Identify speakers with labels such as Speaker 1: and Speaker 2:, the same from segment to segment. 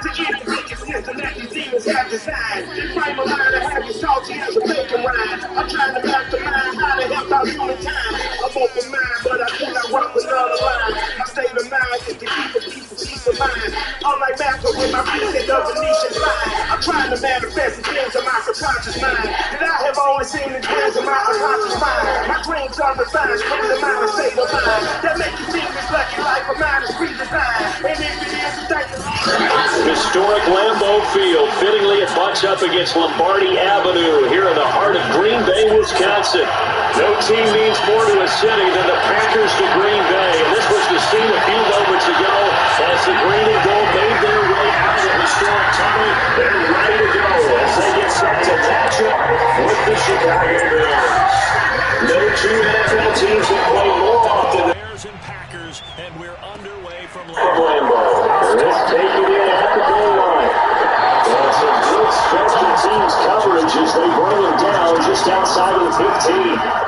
Speaker 1: To get the biggest system that these demons have designed. They frame a line to have you salty as a bacon rind. I'm trying to mastermind how to help out humankind. I'm open mind, but I cannot walk another line. My state of mind is to keep a peace of mind. Unlike Malcolm with my reset of Venetian line. I'm trying to manifest the things of my subconscious mind that I have always seen in dreams of my unconscious mind. My dreams are refined, straight to my state of mind. That make you think this lucky life of mine is redesigned. And if it is, thank you.
Speaker 2: Historic Lambeau Field. Fittingly, it butts up against Lombardi Avenue here in the heart of Green Bay, Wisconsin. No team means more to a city than the Packers to Green Bay. And this was the scene a few moments ago as the green and gold made their way out of the historic tunnel. They're ready to go as they get set to match up with the Chicago Bears. No two NFL teams have played more often.
Speaker 3: Bears and Packers, and we're underway from
Speaker 2: Lambeau. Let's take it in at the goal line. That's a good special teams coverage as they bring him down just outside of the 15.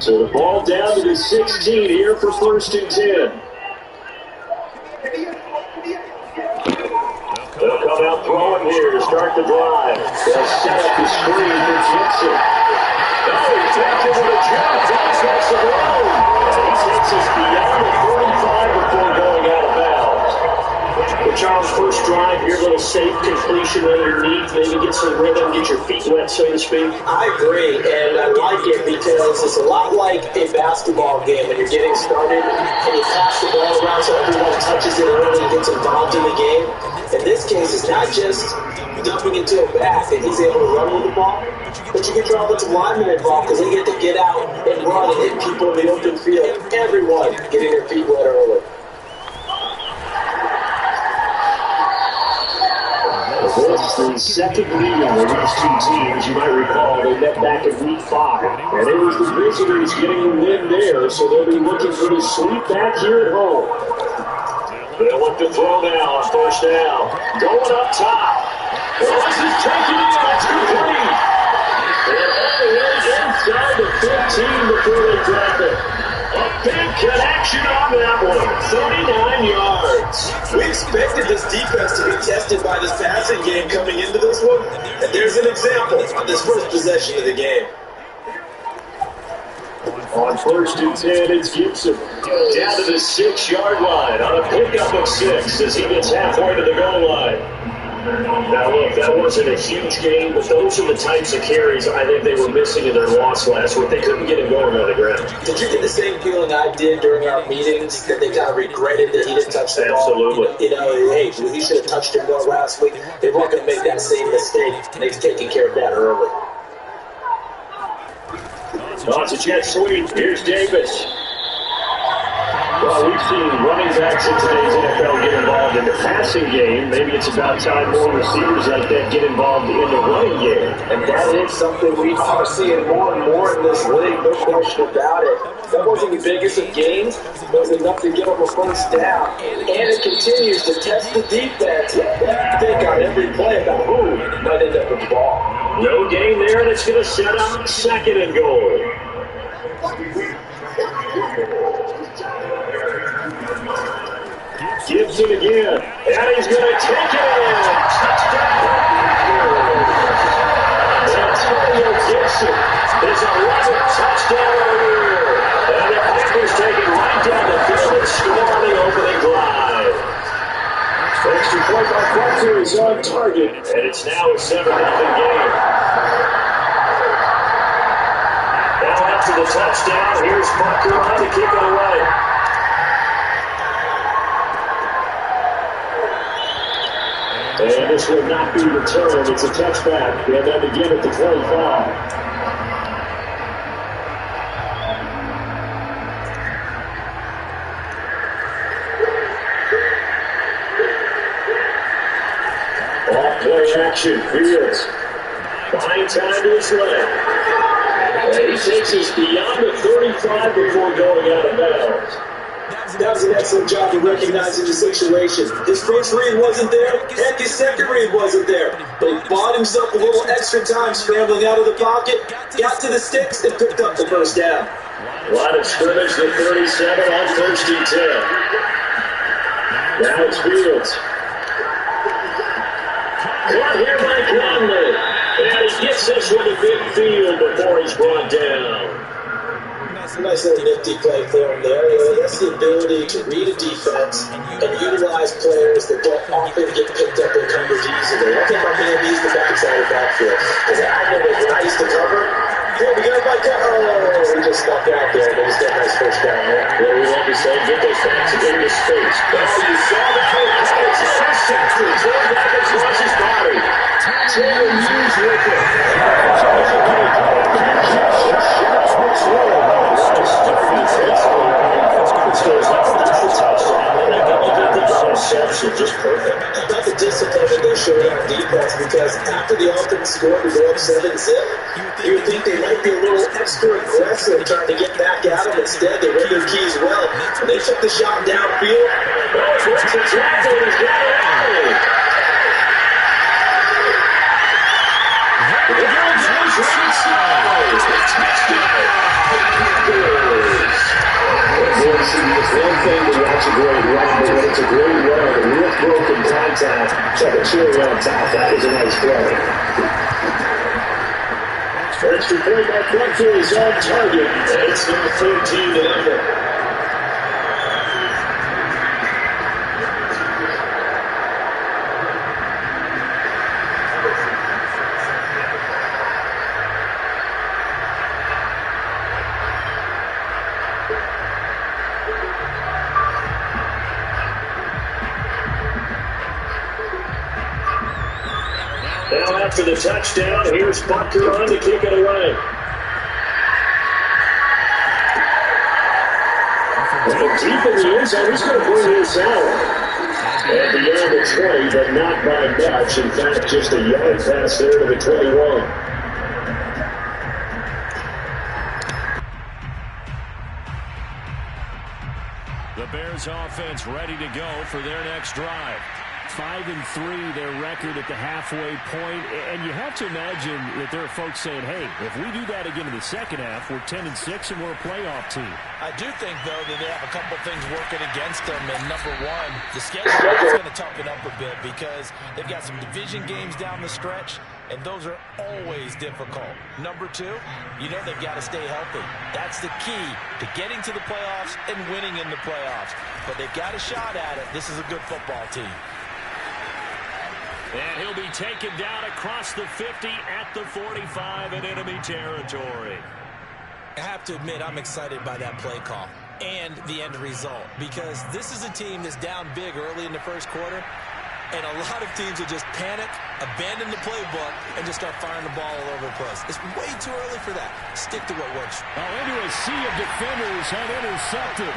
Speaker 2: So the ball down to the 16 here for 1st and 10. They'll come out throwing here to start the drive. They'll set up the screen for Gibson. Oh, he's back into the jump. That's the road. And he takes us beyond the 45 before going out of bounds. Well, Charles, first drive, your little safe completion underneath, maybe get some rhythm, get your feet wet, so to speak.
Speaker 4: I agree, and I like it because it's a lot like a basketball game when you're getting started and you pass the ball around so everyone touches it early and gets involved in the game. In this case, it's not just dumping it to a back and he's able to run with the ball, but you get your offensive linemen involved because they get to get out and run and hit people in the open field. Everyone getting their feet wet early.
Speaker 2: This is the second meeting of these two teams. You might recall they met back in week 5. And it was the visitors getting a win there, so they'll be looking for the sweep back here at home. They'll look to throw now on 1st down. Going up top. Well, this is taken in. It's complete. And all the way inside the 15 before they drop it. A big connection on that one. 39 yards.
Speaker 4: We expected this defense to be tested by this passing game coming into this one, and there's an example on this first possession of the game.
Speaker 2: On 1st and 10, it's Gibson. Down to the 6-yard line on a pickup of 6 as he gets halfway to the goal line. Now, look, that wasn't a huge game, but those are the types of carries I think they were missing in their loss last week. They couldn't get him going on the ground.
Speaker 4: Did you get the same feeling I did during our meetings that they kind of regretted that he didn't touch the ball?
Speaker 2: Absolutely.
Speaker 4: You know, hey, he should have touched it more last week. They weren't going to make that same mistake. They've taken care of that early.
Speaker 2: Oh, it's a jet sweep. Here's Davis. Well, we've seen running backs in today's NFL get involved in the passing game. Maybe it's about time more receivers like that get involved in the running game.
Speaker 4: And that is something we are seeing more and more in this league, no question about it. That wasn't the biggest of games, but it was enough to give them a first down. And it continues to test the defense. Think on every play about who might end up with the ball.
Speaker 2: No gain there, and it's going to set up 2nd and goal. Gibson again, and he's going to take it in. Touchdown. Antonio Gibson is 11th touchdown of the year. And the Packers take it right down the field and score on the opening drive. Extra point by Butler is on target, and it's now a 7-0 game. Now after the touchdown, here's Butler on to kick it away. And this will not be returned. It's a touchback. And then again at the 25. Off-play action. Fields. Buying time to his left. And he takes us beyond the 35 before going out of bounds.
Speaker 4: That was an excellent job of recognizing the situation. His first read wasn't there. Heck, his second read wasn't there. But he bought himself a little extra time scrambling out of the pocket, got to the sticks, and picked up the first down.
Speaker 2: Line of scrimmage to 37 on first and 10. Now it's Fields. Caught here by Conley. And he gets this one to midfield before he's brought down.
Speaker 4: Nice little nifty play for him there. That's the ability to read a defense and utilize players that don't often get picked up and covered easily. I think my man needs the backside of the backfield. Because Alvin is nice to cover. Here we go by he just stuck out there, but he's got a nice first down.
Speaker 2: Well, we love to say, get those backs into space. But you saw the kick. It's intercepted. Jordan Evans lost his body. Taylor Hughes with it. Just perfect.
Speaker 4: I thought the discipline that they showed on defense, because after the offense scored to go up 7-zip, you would think they might be a little extra aggressive trying to get back at them. Instead, they read their keys well. They took the shot downfield.
Speaker 2: It's one thing to watch a great run, but when it's a great run, and real broken contact, try to cheer on top. That was a nice play. Extra point by Proctor is on target. It's now 13-11. Now after the touchdown, here's Butker on to kick it away. And deep in the end zone, he's going to bring this out. And beyond the 20, but not by much. In fact, just a yard pass there to the 21.
Speaker 3: The Bears offense ready to go for their next drive. 5-3 their record at the halfway point, and you have to imagine that there are folks saying, hey, if we do that again in the second half, we're 10-6 and we're a playoff team.
Speaker 5: I do think, though, that they have a couple things working against them, and number one, the schedule is going to toughen up a bit because they've got some division games down the stretch, and those are always difficult. Number two, you know they've got to stay healthy. That's the key to getting to the playoffs and winning in the playoffs. But they've got a shot at it. This is a good football team.
Speaker 3: And he'll be taken down across the 50 at the 45 in enemy territory.
Speaker 5: I have to admit, I'm excited by that play call and the end result, because this is a team that's down big early in the first quarter, and a lot of teams will just panic, abandon the playbook, and just start firing the ball all over the place. It's way too early for that. Stick to what works.
Speaker 3: Into a sea of defenders and intercepted.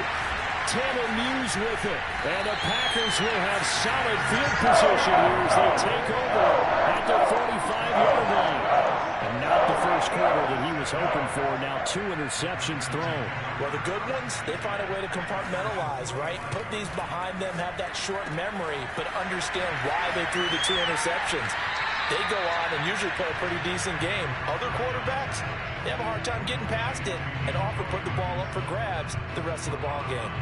Speaker 3: Taylor Muse with it, and the Packers will have solid field position here as they take over at the 45-yard line. And not the first quarter that he was hoping for. Now 2 interceptions thrown.
Speaker 5: Well, the good ones, they find a way to compartmentalize, right? Put these behind them, have that short memory, but understand why they threw the 2 interceptions. They go on and usually play a pretty decent game. Other quarterbacks, they have a hard time getting past it and often put the ball up for grabs the rest of the ball game.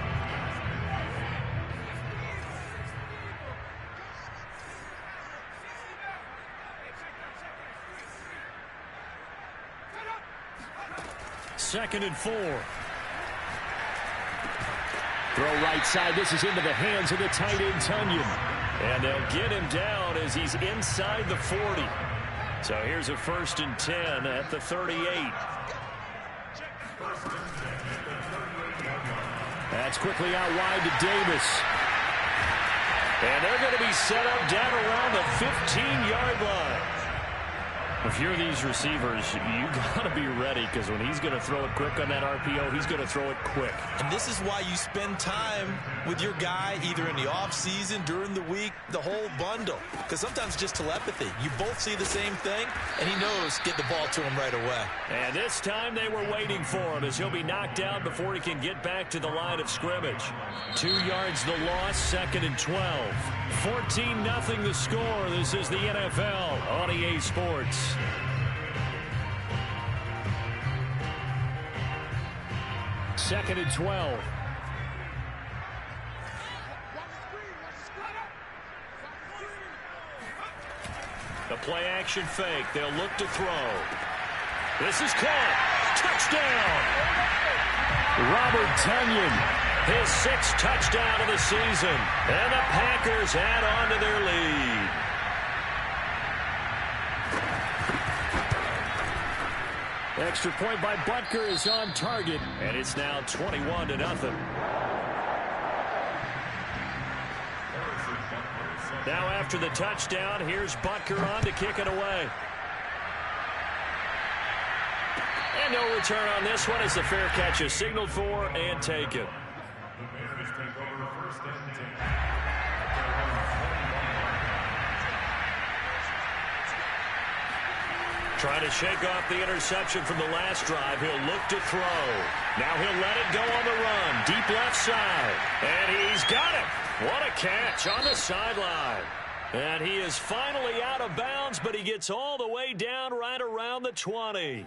Speaker 3: Second and 4. Throw right side. This is into the hands of the tight end, Tunyon. And they'll get him down as he's inside the 40. So here's a 1st and 10 at the 38. That's quickly out wide to Davis. And they're going to be set up down around the 15-yard line. If you're these receivers, you got to be ready, because when he's going to throw it quick on that RPO, he's going to throw it quick.
Speaker 5: And this is why you spend time with your guy either in the offseason, during the week, the whole bundle. Because sometimes just telepathy. You both see the same thing, and he knows get the ball to him right away. And this time they were waiting for him, as he'll be knocked down before he can get back to the line of scrimmage. 2 yards the loss, 2nd and 12. 14-0 the score. This is the NFL on EA Sports. Second and 12. The play action fake. They'll look to throw. This is caught. Touchdown. Robert Tonyan, his 6th touchdown of the season. And the Packers add on to their lead. Extra point by Butker is on target, and it's now 21-0. Now after the touchdown, here's Butker on to kick it away. And no return on this one as the fair catch is signaled for and taken. Trying to shake off the interception from the last drive. He'll look to throw. Now he'll let it go on the run. Deep left side. And he's got it. What a catch on the sideline. And he is finally out of bounds, but he gets all the way down right around the 20.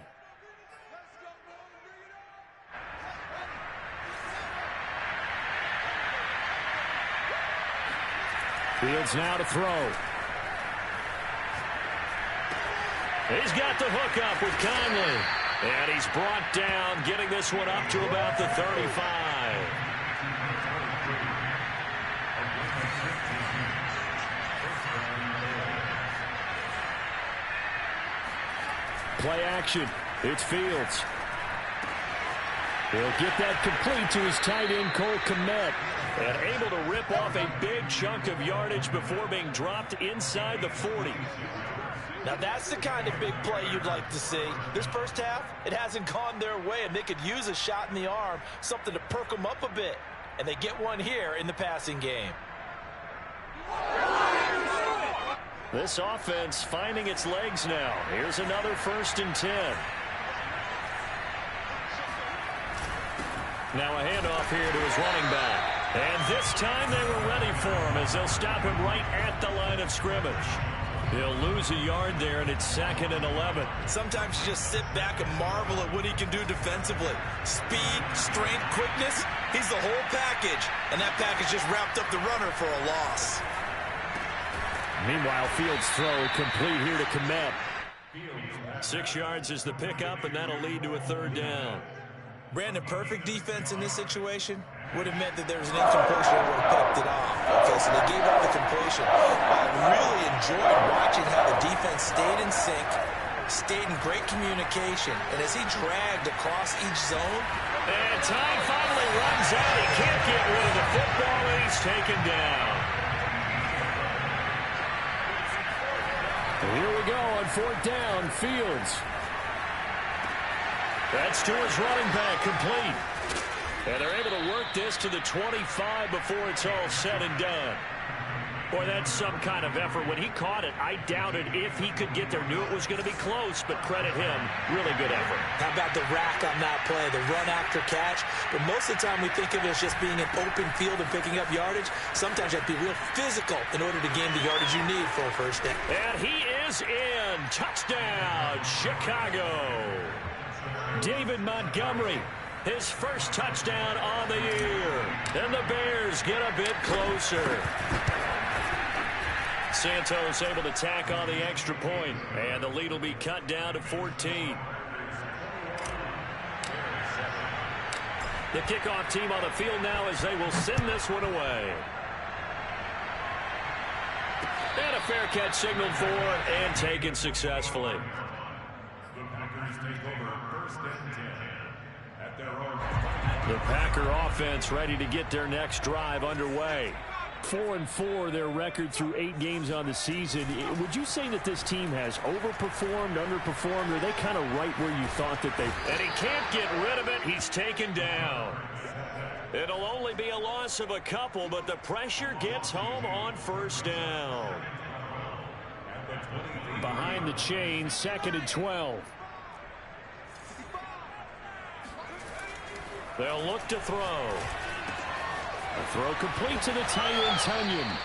Speaker 5: Fields now to throw. He's got the hook up with Conley. And he's brought down, getting this one up to about the 35. Play action. It's Fields. He'll get that complete to his tight end, Cole Kmet. And able to rip off a big chunk of yardage before being dropped inside the 40. Now that's the kind of big play you'd like to see. This first half, it hasn't gone their way, and they could use a shot in the arm, something to perk them up a bit. And they get one here in the passing game. This offense finding its legs now. Here's another 1st and 10. Now a handoff here to his running back. And this time they were ready for him as they'll stop him right at the line of scrimmage. He'll lose a yard there, and it's 2nd and 11. Sometimes you just sit back and marvel at what he can do defensively. Speed, strength, quickness, he's the whole package. And that package just wrapped up the runner for a loss. Meanwhile, Fields' throw complete here to Kmet. 6 yards is the pickup, and that'll lead to a 3rd down. Brandon, perfect defense in this situation would have meant that there was an incompletion that would have picked it off. Okay, so they gave up the completion. I really enjoyed watching how the defense stayed in sync, stayed in great communication, and as he dragged across each zone. And time finally runs out. He can't get rid of the football, and he's taken down. And here we go on 4th down, Fields. That's to his running back, complete. And they're able to work this to the 25 before it's all said and done. Boy, that's some kind of effort. When he caught it, I doubted if he could get there. Knew it was going to be close, but credit him. Really good effort. How about the rack on that play, the run after catch? But most of the time we think of it as just being an open field and picking up yardage. Sometimes you have to be real physical in order to gain the yardage you need for a 1st down. And he is in. Touchdown, Chicago. David Montgomery, his 1st touchdown on the year. And the Bears get a bit closer. Santos able to tack on the extra point, and the lead will be cut down to 14. The kickoff team on the field now as they will send this one away. And a fair catch signaled for and taken successfully. The Packer offense ready to get their next drive underway.
Speaker 3: 4-4 their record through 8 games on the season. Would you say that this team has overperformed, underperformed, or are they kind of right where you thought that they...
Speaker 6: And he can't get rid of it. He's taken down. It'll only be a loss of a couple, but the pressure gets home on first down.
Speaker 3: Behind the chain, 2nd and 12.
Speaker 6: They'll look to throw.
Speaker 3: A throw complete to the tight end, Tunyon.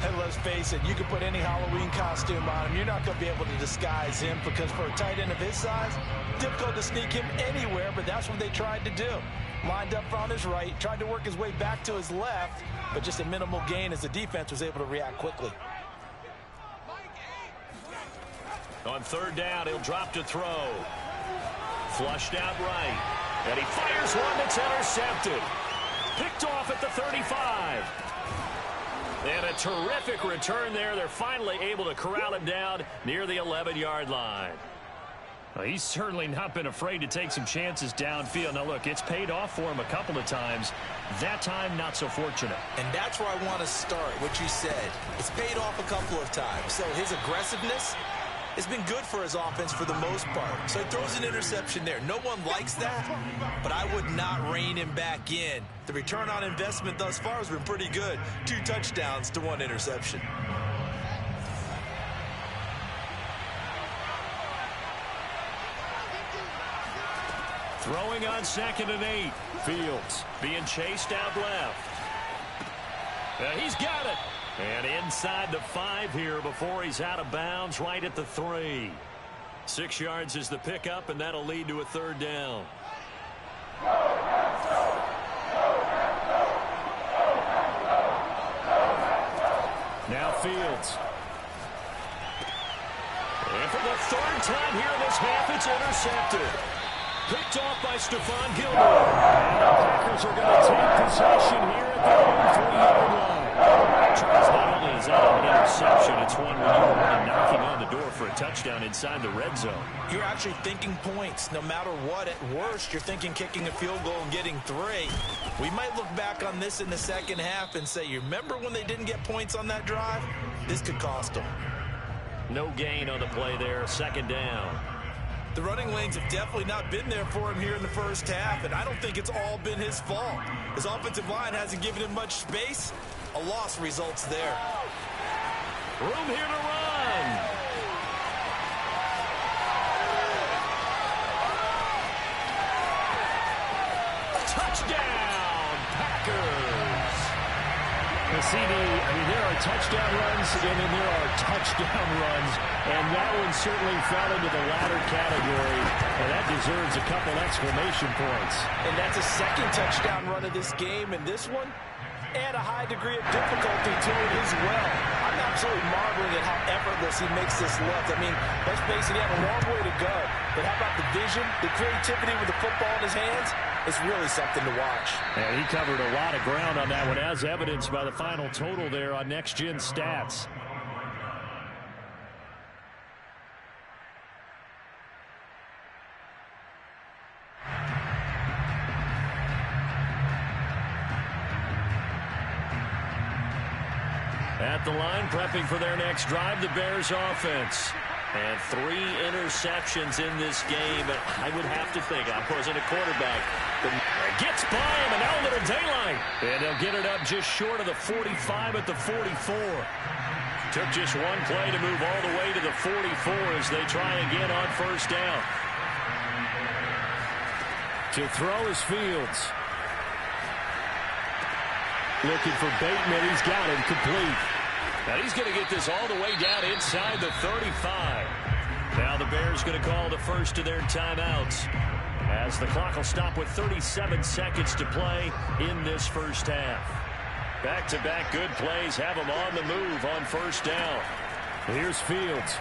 Speaker 5: And let's face it, you can put any Halloween costume on him. You're not going to be able to disguise him because for a tight end of his size, difficult to sneak him anywhere, but that's what they tried to do. Lined up on his right, tried to work his way back to his left, but just a minimal gain as the defense was able to react quickly.
Speaker 6: On 3rd down, he'll drop to throw. Flushed out right. And he fires one that's intercepted. Picked off at the 35. And a terrific return there. They're finally able to corral him down near the 11-yard line.
Speaker 3: Well, he's certainly not been afraid to take some chances downfield. Now, look, it's paid off for him a couple of times. That time, not so fortunate.
Speaker 7: And that's where I want to start, what you said. It's paid off a couple of times. So his aggressiveness has been good for his offense for the most part. So he throws an interception there. No one likes that, but I would not rein him back in. The return on investment thus far has been pretty good. 2 touchdowns to 1 interception.
Speaker 6: Throwing on 2nd and 8. Fields being chased out left. He's got it. And inside the 5 here before he's out of bounds right at the 3. 6 yards is the pickup, and that'll lead to a 3rd down.
Speaker 3: Now Fields.
Speaker 6: And for the 3rd time here in this half, it's intercepted. Picked off by Stephon Gilmore.
Speaker 3: And the Packers are going to take possession here at their own 3-yard line.
Speaker 6: Charles, not only is that an interception, it's one where you're really knocking on the door for a touchdown inside the red zone.
Speaker 5: You're actually thinking points. No matter what, at worst, you're thinking kicking a field goal and getting 3. We might look back on this in the second half and say, you remember when they didn't get points on that drive? This could cost them.
Speaker 6: No gain on the play there, 2nd down.
Speaker 5: The running lanes have definitely not been there for him here in the first half, and I don't think it's all been his fault. His offensive line hasn't given him much space. A loss results there.
Speaker 6: Room here to run. Touchdown, Packers.
Speaker 3: The CD, there are touchdown runs, and then there are touchdown runs, and that one certainly fell into the latter category, and that deserves a couple exclamation points.
Speaker 5: And that's a 2nd touchdown run of this game, and this one, add a high degree of difficulty to it as well. I'm absolutely marveling at how effortless he makes this look. Let's face it, he had a long way to go. But how about the vision, the creativity with the football in his hands? It's really something to watch.
Speaker 3: And he covered a lot of ground on that one, as evidenced by the final total there on Next Gen Stats.
Speaker 6: At the line, prepping for their next drive, the Bears offense. And 3 interceptions in this game. But I would have to think, I wasn't a quarterback. But gets by him, and now a little daylight. And they'll get it up just short of the 45 at the 44. Took just one play to move all the way to the 44 as they try again on 1st down.
Speaker 3: To throw is Fields. Looking for Bateman. He's got him complete.
Speaker 6: Now he's going to get this all the way down inside the 35. Now the Bears going to call the first of their timeouts as the clock will stop with 37 seconds to play in this first half. Back-to-back good plays have them on the move on 1st down.
Speaker 3: Here's Fields.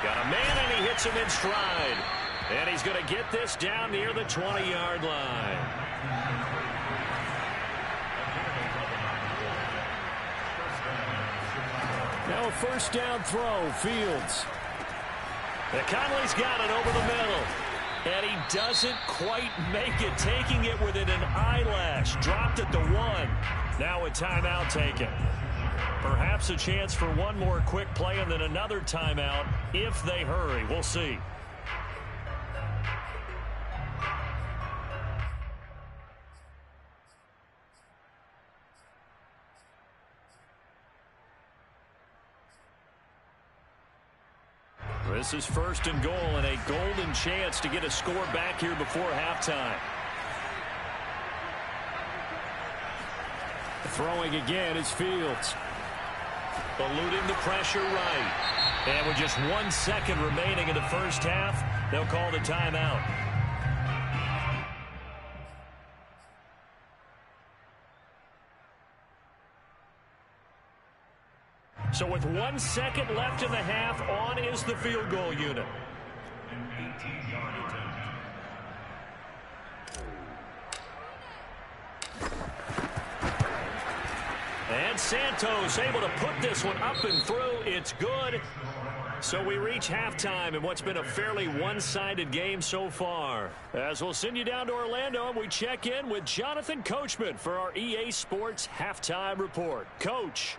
Speaker 6: Got a man, and he hits him in stride. And he's going to get this down near the 20-yard line.
Speaker 3: Now a 1st down throw, Fields.
Speaker 6: Conley's got it over the middle. And he doesn't quite make it, taking it within an eyelash. Dropped at the 1. Now a timeout taken. Perhaps a chance for one more quick play and then another timeout if they hurry. We'll see. This is 1st and goal and a golden chance to get a score back here before halftime. Throwing again is Fields. Eluding the pressure right. And with just 1 second remaining in the first half, they'll call the timeout. So with 1 second left in the half, on is the field goal unit. And Santos able to put this one up and through. It's good. So we reach halftime in what's been a fairly one-sided game so far. As we'll send you down to Orlando, and we check in with Jonathan Coachman for our EA Sports Halftime Report. Coach.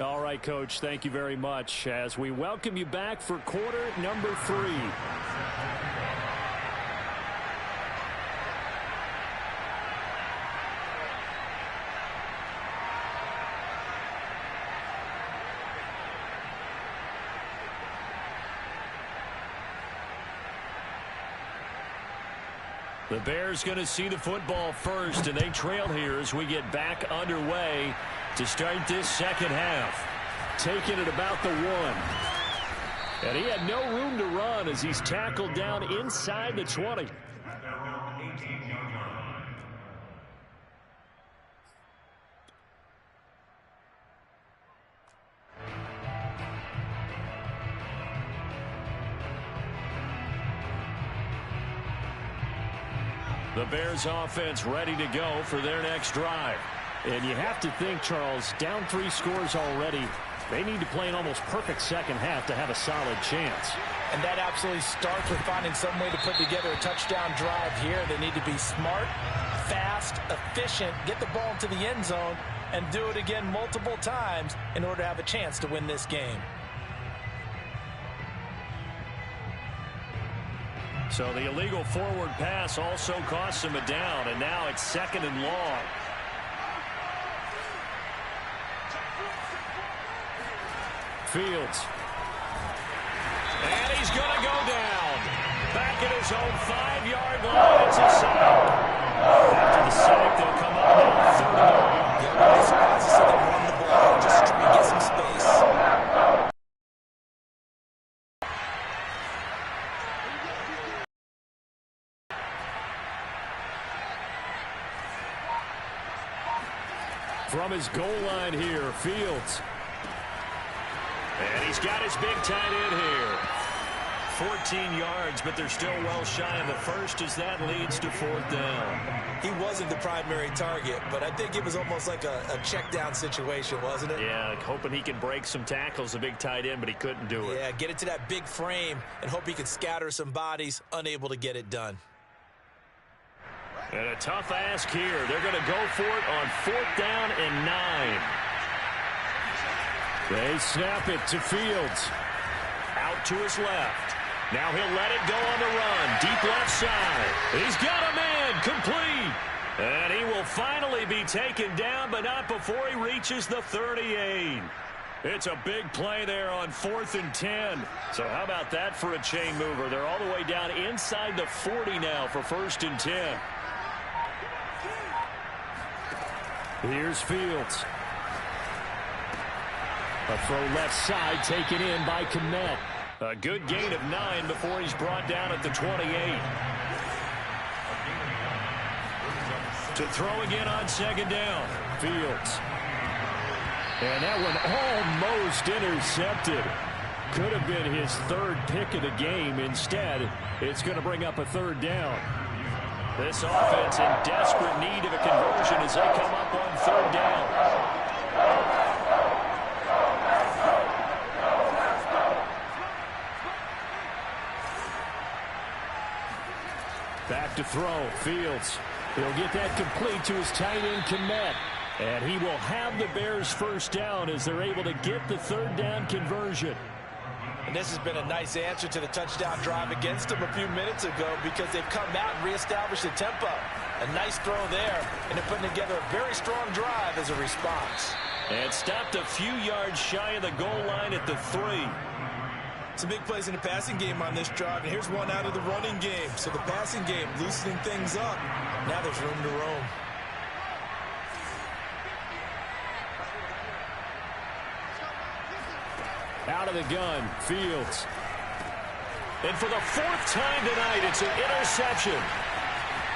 Speaker 6: All right, Coach, thank you very much as we welcome you back for quarter number 3. The Bears going to see the football first, and they trail here as we get back underway to start this second half. Taking it about the 1. And he had no room to run as he's tackled down inside the 20. The Bears offense ready to go for their next drive. And you have to think, Charles, down 3 scores already. They need to play an almost perfect second half to have a solid chance.
Speaker 5: And that absolutely starts with finding some way to put together a touchdown drive here. They need to be smart, fast, efficient, get the ball into the end zone, and do it again multiple times in order to have a chance to win this game.
Speaker 6: So the illegal forward pass also costs him a down, and now it's 2nd and long. Fields. And he's going to go down. Back at his own 5-yard line. It's a sack. After the sack, they'll come up now 3rd and long.
Speaker 5: Yeah, really surprised to see them run the ball. Just try to get some space.
Speaker 6: From his goal line here, Fields. And he's got his big tight end here. 14 yards, but they're still well shy of the first as that leads to 4th down.
Speaker 5: He wasn't the primary target, but I think it was almost like a check down situation, wasn't it?
Speaker 6: Yeah, hoping he can break some tackles, a big tight end, but he couldn't do it.
Speaker 5: Yeah, get it to that big frame and hope he can scatter some bodies, unable to get it done.
Speaker 6: And a tough ask here. They're going to go for it on 4th down and 9. They snap it to Fields. Out to his left. Now he'll let it go on the run. Deep left side. He's got a man. Complete. And he will finally be taken down, but not before he reaches the 38. It's a big play there on 4th and 10. So how about that for a chain mover? They're all the way down inside the 40 now for 1st and 10. Here's Fields. A throw left side taken in by Kmet. A good gain of 9 before he's brought down at the 28. To throw again on second down. Fields. And that one almost intercepted. Could have been his third pick of the game. Instead, it's going to bring up a third down. This offense in desperate need of a conversion as they come up on third down. Back to throw. Fields. He'll get that complete to his tight end, Kmet. And he will have the Bears first down as they're able to get the third down conversion.
Speaker 5: And this has been a nice answer to the touchdown drive against them a few minutes ago because they've come out and reestablished the tempo. A nice throw there, and they're putting together a very strong drive as a response.
Speaker 6: And stopped a few yards shy of the goal line at the 3.
Speaker 5: Some big plays in the passing game on this drive, and here's one out of the running game. So the passing game loosening things up. Now there's room to roam.
Speaker 6: Out of the gun, Fields. And for the 4th time tonight, it's an interception.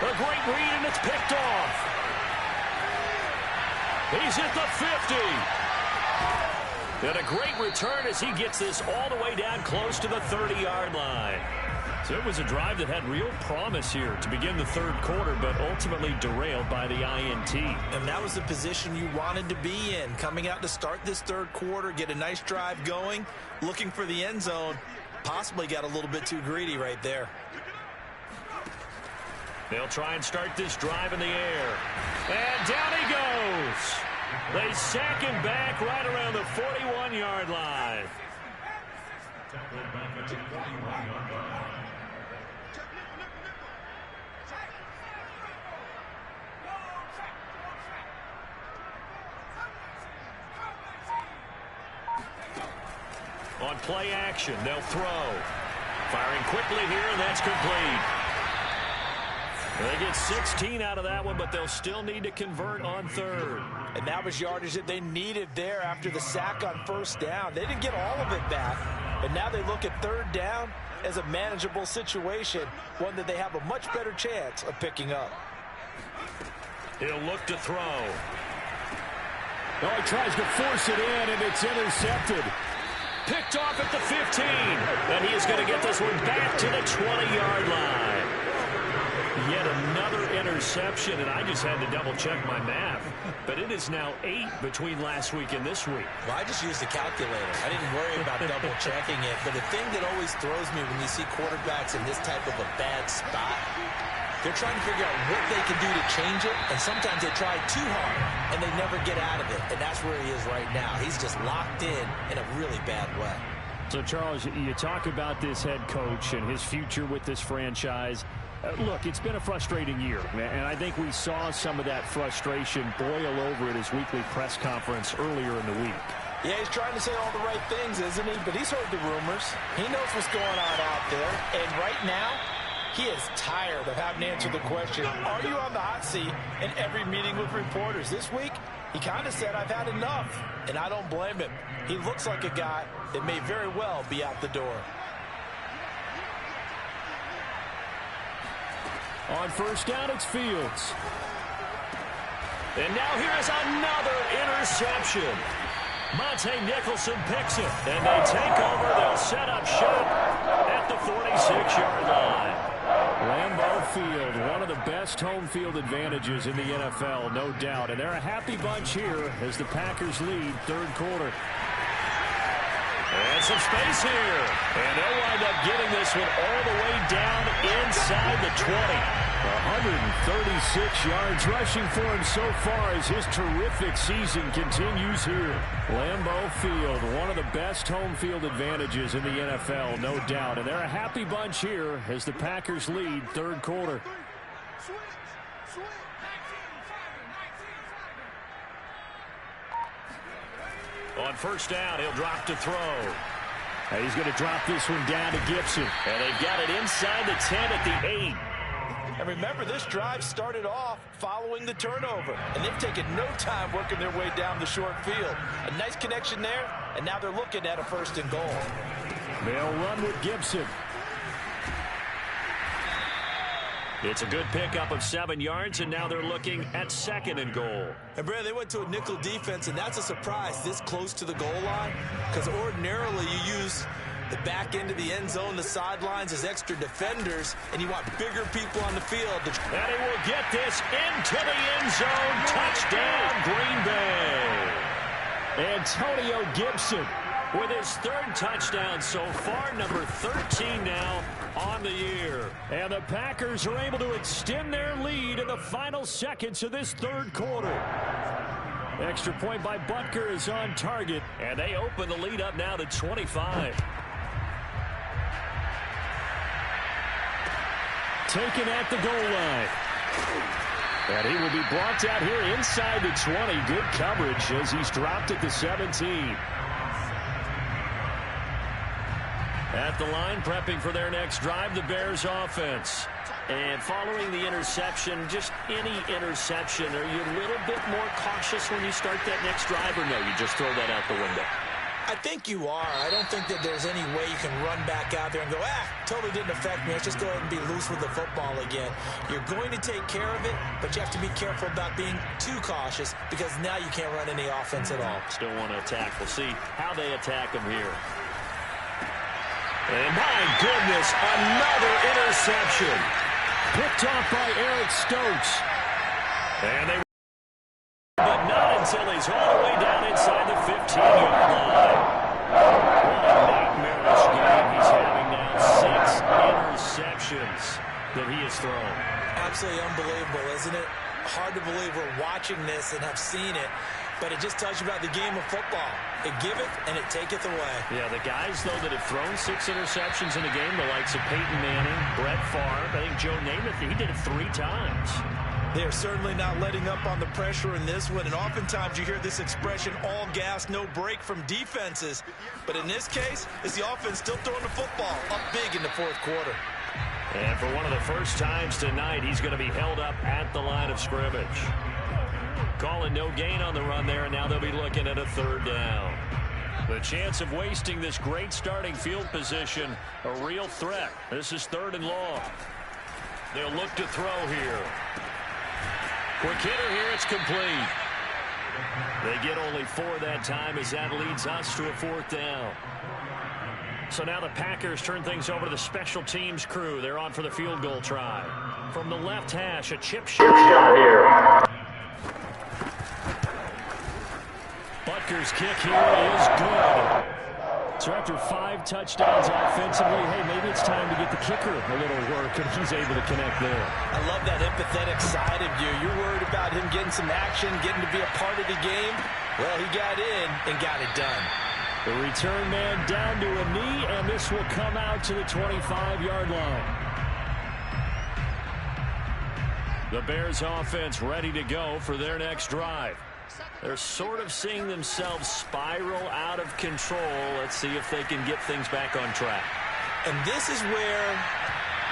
Speaker 6: A great read, and it's picked off. He's at the 50. And a great return as he gets this all the way down close to the 30-yard line. So it was a drive that had real promise here to begin the third quarter, but ultimately derailed by the INT.
Speaker 5: And that was the position you wanted to be in. Coming out to start this third quarter, get a nice drive going, looking for the end zone. Possibly got a little bit too greedy right there.
Speaker 6: They'll try and start this drive in the air. And down he goes. They sack him back right around the 41-yard line. On play action, they'll throw. Firing quickly here, and that's complete. They get 16 out of that one, but they'll still need to convert on third.
Speaker 5: And that was yardage that they needed there after the sack on first down. They didn't get all of it back, but now they look at third down as a manageable situation, one that they have a much better chance of picking up.
Speaker 6: He'll look to throw.
Speaker 3: Oh, he tries to force it in, and it's intercepted.
Speaker 6: Picked off at the 15, and he is going to get this one back to the 20-yard line. Yet another interception, and I just had to double-check my math. But it is now 8 between last week and this week.
Speaker 5: Well, I just used the calculator. I didn't worry about double-checking it. But the thing that always throws me when you see quarterbacks in this type of a bad spot, they're trying to figure out what they can do to change it, and sometimes they try too hard, and they never get out of it. And that's where he is right now. He's just locked in a really bad way.
Speaker 6: So, Charles, you talk about this head coach and his future with this franchise. Look, it's been a frustrating year, and I think we saw some of that frustration boil over at his weekly press conference earlier in the week.
Speaker 5: Yeah, he's trying to say all the right things, isn't he? But he's heard the rumors. He knows what's going on out there. And right now, he is tired of having to answer the question, are you on the hot seat in every meeting with reporters? This week, he kind of said, I've had enough. And I don't blame him. He looks like a guy that may very well be out the door.
Speaker 6: On first down, it's Fields. And now here's another interception. Monte Nicholson picks it, and they take over. They'll set up shop at the 46-yard line. Lambeau Field, one of the best home field advantages in the NFL, no doubt. And they're a happy bunch here as the Packers lead third quarter. And some space here. And they'll wind up getting this one all the way down inside the 20. 136 yards rushing for him so far as his terrific season continues here. Lambeau Field, one of the best home field advantages in the NFL, no doubt. And they're a happy bunch here as the Packers lead third quarter. On first down, he'll drop to throw. And he's going to drop this one down to Gibson. And they've got it inside the 10 at the 8.
Speaker 5: And remember, this drive started off following the turnover. And they've taken no time working their way down the short field. A nice connection there, and now they're looking at a first and goal.
Speaker 6: They'll run with Gibson. It's a good pickup of 7 yards, and now they're looking at 2nd and goal.
Speaker 7: And, Brad, they went to a nickel defense, and that's a surprise this close to the goal line, because ordinarily you use the back end of the end zone, the sidelines as extra defenders, and you want bigger people on the field.
Speaker 6: And he will get this into the end zone. Touchdown, Green Bay.
Speaker 3: Antonio Gibson
Speaker 6: with his 3rd touchdown so far, number 13 now on the year.
Speaker 3: And the Packers are able to extend their lead in the final seconds of this 3rd quarter. Extra point by Butker is on target.
Speaker 6: And they open the lead up now to 25.
Speaker 3: Taken at the goal line. And he will be brought down here inside the 20. Good coverage as he's dropped at the 17.
Speaker 6: At the line, prepping for their next drive, the Bears offense. And following the interception, just any interception, are you a little bit more cautious when you start that next drive, or no, you just throw that out the window?
Speaker 7: I think you are. I don't think that there's any way you can run back out there and go, totally didn't affect me. Let's just go ahead and be loose with the football again. You're going to take care of it, but you have to be careful about being too cautious because now you can't run any offense at all.
Speaker 6: Still want to attack. We'll see how they attack him here. And my goodness, another interception.
Speaker 3: Picked off by Eric Stokes.
Speaker 6: And they, but not until he's all the way down inside the 15-yard line. What a nightmarish game he's having now. 6 interceptions that he has thrown.
Speaker 7: Absolutely unbelievable, isn't it? Hard to believe we're watching this and have seen it. But it just tells you about the game of football. It giveth and it taketh away.
Speaker 6: Yeah, the guys, though, that have thrown 6 interceptions in a game, the likes of Peyton Manning, Brett Favre, I think Joe Namath, he did it 3 times.
Speaker 7: They are certainly not letting up on the pressure in this one, and oftentimes you hear this expression, all gas, no break from defenses. But in this case, it's the offense still throwing the football up big in the 4th quarter.
Speaker 6: And for one of the first times tonight, he's going to be held up at the line of scrimmage. Calling no gain on the run there, and now they'll be looking at a 3rd down. The chance of wasting this great starting field position, a real threat. This is 3rd and long. They'll look to throw here. Quick hitter here, it's complete. They get only 4 that time as that leads us to a 4th down. So now the Packers turn things over to the special teams crew. They're on for the field goal try. From the left hash, a chip shot here. Butker's kick here is good.
Speaker 3: So after 5 touchdowns offensively, hey, maybe it's time to get the kicker a little work, and he's able to connect there.
Speaker 7: I love that empathetic side of you. You're worried about him getting some action, getting to be a part of the game. Well, he got in and got it done.
Speaker 3: The return man down to a knee, and this will come out to the 25-yard line. The Bears offense ready to go for their next drive. They're sort of seeing themselves spiral out of control. Let's see if they can get things back on track.
Speaker 7: And this is where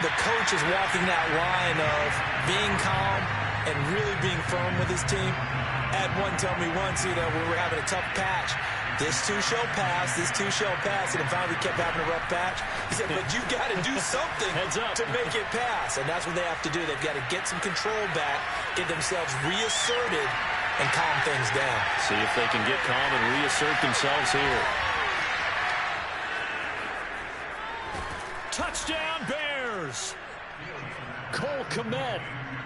Speaker 7: the coach is walking that line of being calm and really being firm with his team. Had one tell me once, we were having a tough patch. This too shall pass, this too shall pass. And finally we kept having a rough patch. He said, but you got to do something to make it pass. And that's what they have to do. They've got to get some control back, get themselves reasserted, and calm things down.
Speaker 6: See if they can get calm and reassert themselves here.
Speaker 3: Touchdown Bears! Cole Kmet,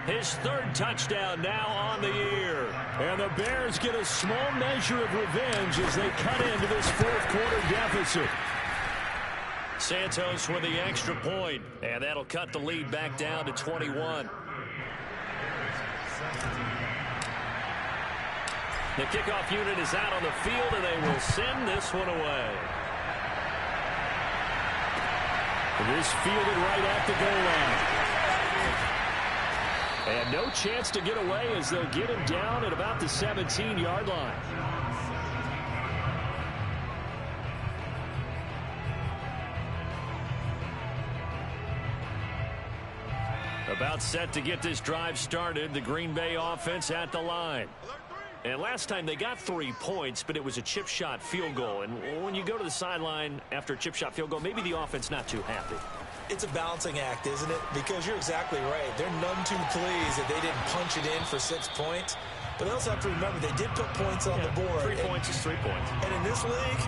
Speaker 3: his 3rd touchdown now on the year. And the Bears get a small measure of revenge as they cut into this 4th quarter deficit.
Speaker 6: Santos with the extra point, and that'll cut the lead back down to 21. The kickoff unit is out on the field, and they will send this one away.
Speaker 3: This fielded right at the goal line. And no chance to get away as they'll get him down at about the 17-yard line. About set to get this drive started, the Green Bay offense at the line. And last time they got 3 points, but it was a chip shot field goal. And when you go to the sideline after a chip shot field goal, maybe the offense not too happy.
Speaker 7: It's a balancing act, isn't it? Because you're exactly right. They're none too pleased that they didn't punch it in for 6 points. But they also have to remember they did put points on the board.
Speaker 6: 3 points is 3 points.
Speaker 7: And in this league,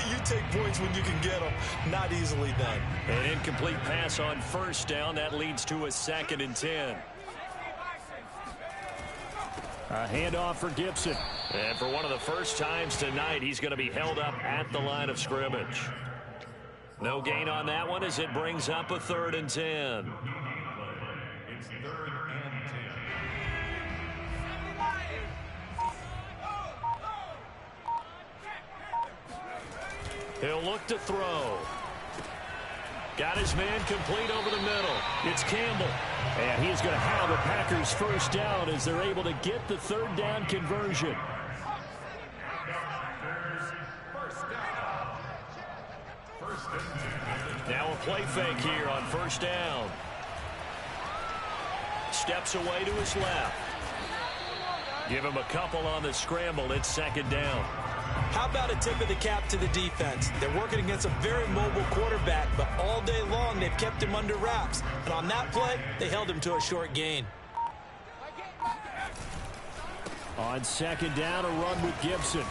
Speaker 7: you take points when you can get them. Not easily done.
Speaker 6: An incomplete pass on first down. That leads to a 2nd and 10. A handoff for Gibson. And for one of the first times tonight, he's going to be held up at the line of scrimmage. No gain on that one as it brings up a 3rd and 10.
Speaker 3: It's 3rd and 10.
Speaker 6: He'll look to throw. Got his man complete over the middle. It's Campbell. And he's going to have the Packers first down as they're able to get the 3rd down conversion. Now a play fake here on first down. Steps away to his left. Give him a couple on the scramble. It's 2nd down.
Speaker 7: How about a tip of the cap to the defense? They're working against a very mobile quarterback, but all day long they've kept him under wraps. And on that play, they held him to a short gain.
Speaker 6: On 2nd down, a run with Gibson.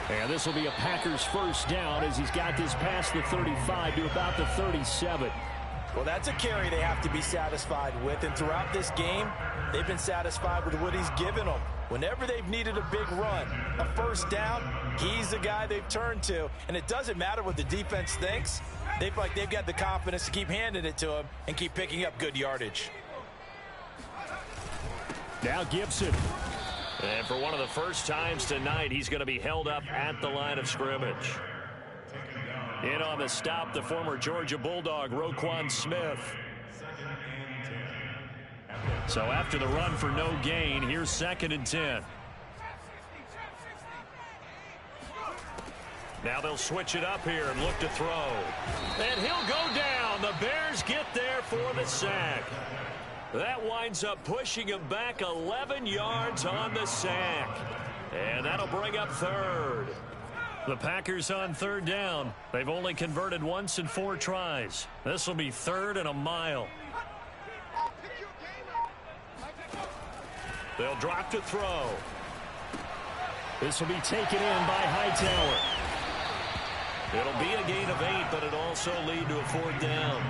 Speaker 6: And this will be a Packers first down as he's got this past the 35 to about the 37.
Speaker 7: Well, that's a carry they have to be satisfied with. And throughout this game, they've been satisfied with what he's given them. Whenever they've needed a big run, a first down, he's the guy they've turned to. And it doesn't matter what the defense thinks. They feel like they've got the confidence to keep handing it to him and keep picking up good yardage.
Speaker 6: Now Gibson. And for one of the first times tonight, he's going to be held up at the line of scrimmage. In on the stop, the former Georgia Bulldog, Roquan Smith. So after the run for no gain, here's 2nd and 10. Now they'll switch it up here and look to throw. And he'll go down. The Bears get there for the sack. That winds up pushing him back 11 yards on the sack. And that'll bring up 3rd. The Packers on 3rd down. They've only converted once in 4 tries. This will be 3rd and a mile. They'll drop to throw. This will be taken in by Hightower. It'll be a gain of 8, but it'll also lead to a 4th down.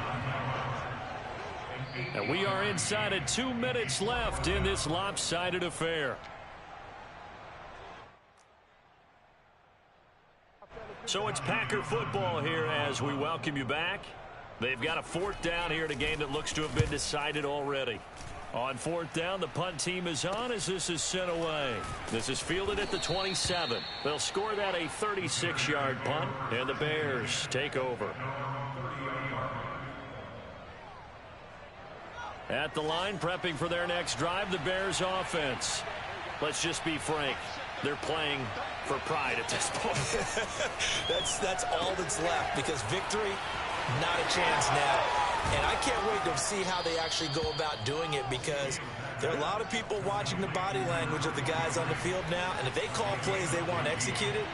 Speaker 6: And we are inside of 2 minutes left in this lopsided affair. So it's Packer football here as we welcome you back. They've got a 4th down here in a game that looks to have been decided already. On 4th down, the punt team is on as this is sent away. This is fielded at the 27. They'll score that a 36-yard punt, and the Bears take over. At the line, prepping for their next drive, the Bears offense. Let's just be frank. They're playing for pride at this point.
Speaker 7: That's all that's left because victory, not a chance now. And I can't wait to see how they actually go about doing it because there are a lot of people watching the body language of the guys on the field now. And if they call plays they want executed,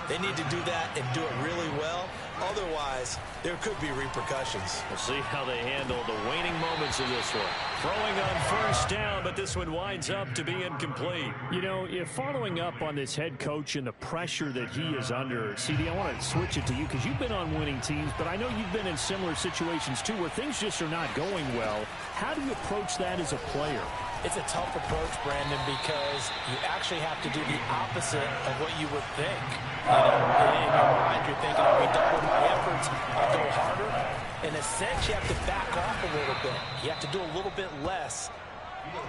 Speaker 7: they need to do that and do it really well. Otherwise, there could be repercussions.
Speaker 6: We'll see how they handle the waning moments of this one. Throwing on first down, but this one winds up to be incomplete.
Speaker 8: You know, if following up on this head coach and the pressure that he is under, CD, I want to switch it to you because you've been on winning teams, but I know you've been in similar situations too where things just are not going well. How do you approach that as a player?
Speaker 7: It's a tough approach, Brandon, because you actually have to do the opposite of what you would think. You know, in your mind, you're thinking, I'll redouble my efforts, I'll go harder. In a sense, you have to back off a little bit. You have to do a little bit less.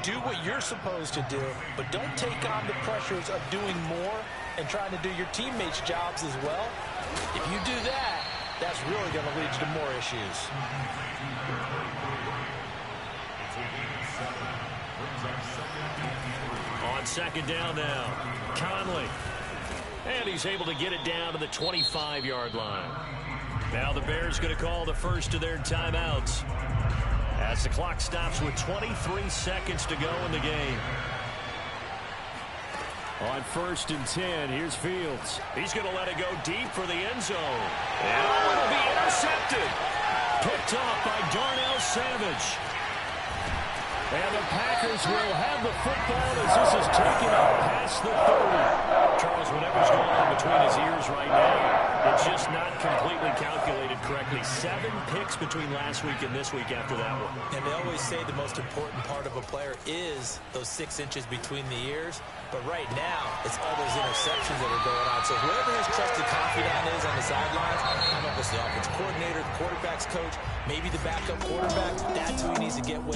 Speaker 7: Do what you're supposed to do, but don't take on the pressures of doing more and trying to do your teammates' jobs as well. If you do that, that's really going to lead to more issues.
Speaker 6: On 2nd down now, Conley. And he's able to get it down to the 25-yard line. Now the Bears going to call the first of their timeouts as the clock stops with 23 seconds to go in the game. On 1st and 10, here's Fields. He's going to let it go deep for the end zone. And it'll be intercepted.
Speaker 8: Picked off by Darnell Savage. And the Packers will have the football as this is taken up past the 30. Charles, whatever's going on between his ears right now, it's just not completely calculated correctly. 7 picks between last week and this week after that one.
Speaker 7: And they always say the most important part of a player is those 6 inches between the ears. But right now, it's all those interceptions that are going on. So whoever his trusted confidant is on the sidelines, I don't know if it's the offense coordinator, the quarterback's coach, maybe the backup quarterback, that's who he needs to get with.